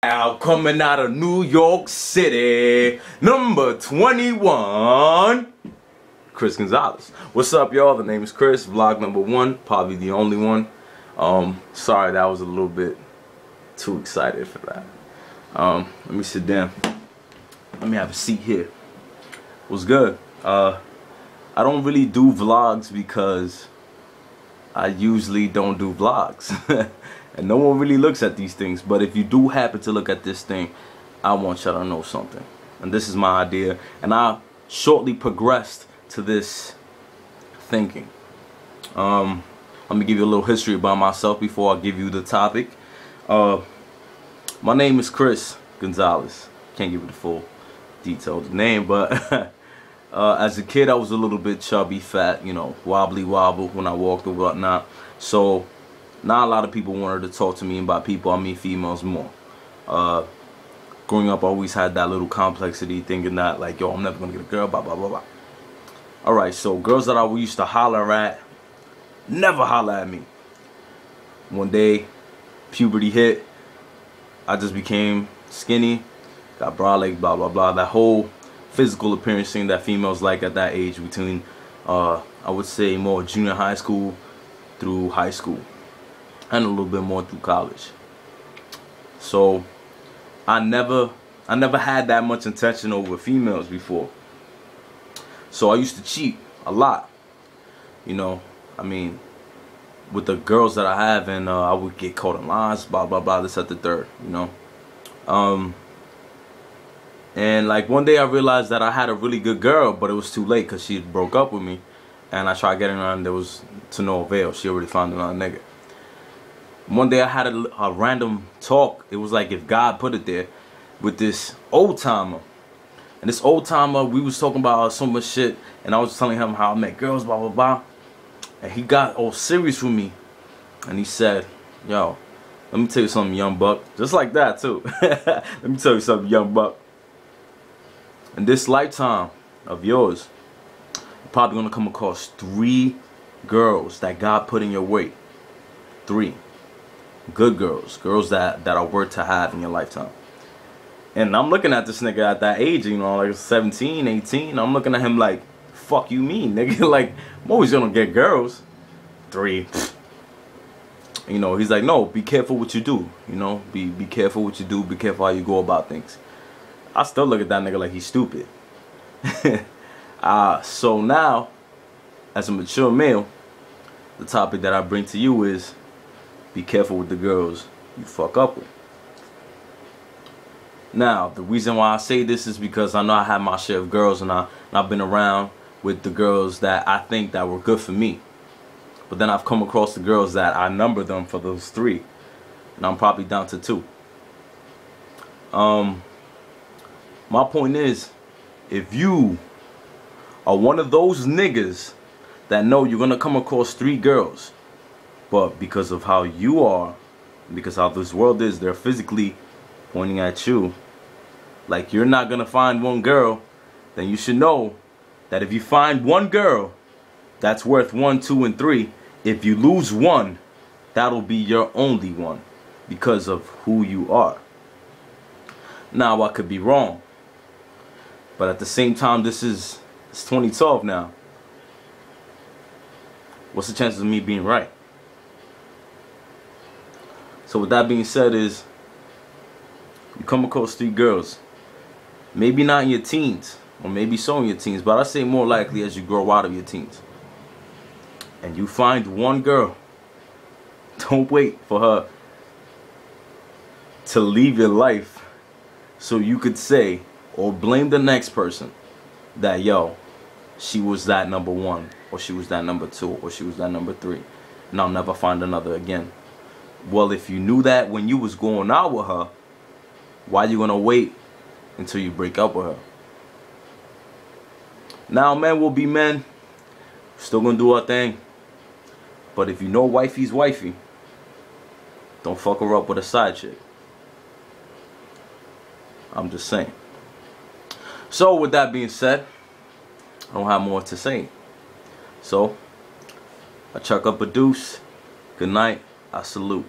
Now coming out of New York City, number 21, Chris Gonzalez. What's up, y'all? The name is Chris. Vlog number 1, probably the only one. Sorry, that was a little bit too excited for that. Let me sit down. Let me have a seat here. What's good? I don't really do vlogs because I usually don't do vlogs. And no one really looks at these things, but if you do happen to look at this thing, I want y'all to know something. And this is my idea, and I shortly progressed to this thinking. Let me give you a little history about myself before I give you the topic. My name is Chris Gonzalez. Can't give you the full detailed name, but as a kid I was a little bit chubby, fat, you know, wobbly wobble when I walked or whatnot. So not a lot of people wanted to talk to me, and by people I mean females more. Growing up I always had that little complexity, thinking that like, yo, I'm never gonna get a girl, blah blah blah blah. Alright, so girls that I used to holler at never holler at me. One day puberty hit, I just became skinny, got broad legs, blah blah blah. That whole physical appearance thing that females like at that age, between I would say more junior high school through high school, and a little bit more through college. So I never had that much intention over females before. So I used to cheat a lot, you know. I mean, with the girls that I have, and I would get caught in lies, blah blah blah, this at the third, you know. And like one day I realized that I had a really good girl, but it was too late because she broke up with me, and I tried getting her and there was to no avail. She already found another nigga. One day I had a random talk, it was like if God put it there, with this old timer. And this old timer, we was talking about so much shit, and I was telling him how I met girls, blah blah blah. And he got all serious with me, and he said, yo, let me tell you something, young buck. Just like that too. Let me tell you something, young buck. In this lifetime of yours, you're probably gonna come across 3 girls that God put in your way. 3 good girls, girls that are worth to have in your lifetime. And I'm looking at this nigga at that age, you know, like 17, 18. I'm looking at him like, fuck you mean, nigga? Like, I'm always gonna get girls. 3. You know, he's like, no, be careful what you do. You know, be careful what you do. Be careful how you go about things. I still look at that nigga like he's stupid. So now, as a mature male, the topic that I bring to you is, be careful with the girls you fuck up with. Now, the reason why I say this is because I know I have my share of girls, and I've been around with the girls that I think that were good for me. But then I've come across the girls that I number them for those 3, and I'm probably down to 2. My point is, if you are one of those niggas that know you're gonna come across 3 girls, but because of how you are, because how this world is, they're physically pointing at you, like you're not gonna find one girl, then you should know that if you find one girl that's worth 1, 2, and 3, if you lose one, that'll be your only one because of who you are. Now, I could be wrong, but at the same time, it's 2012 now. What's the chances of me being right? So with that being said, is you come across 3 girls, maybe not in your teens, or maybe so in your teens, but I say more likely as you grow out of your teens, and you find one girl, don't wait for her to leave your life so you could say or blame the next person that, yo, she was that number 1, or she was that number 2, or she was that number 3, and I'll never find another again. Well, if you knew that when you was going out with her, why you gonna wait until you break up with her? Now, men will be men, still gonna do our thing. But if you know wifey's wifey, don't fuck her up with a side chick. I'm just saying. So with that being said, I don't have more to say. So I chuck up a deuce. Good night. I salute.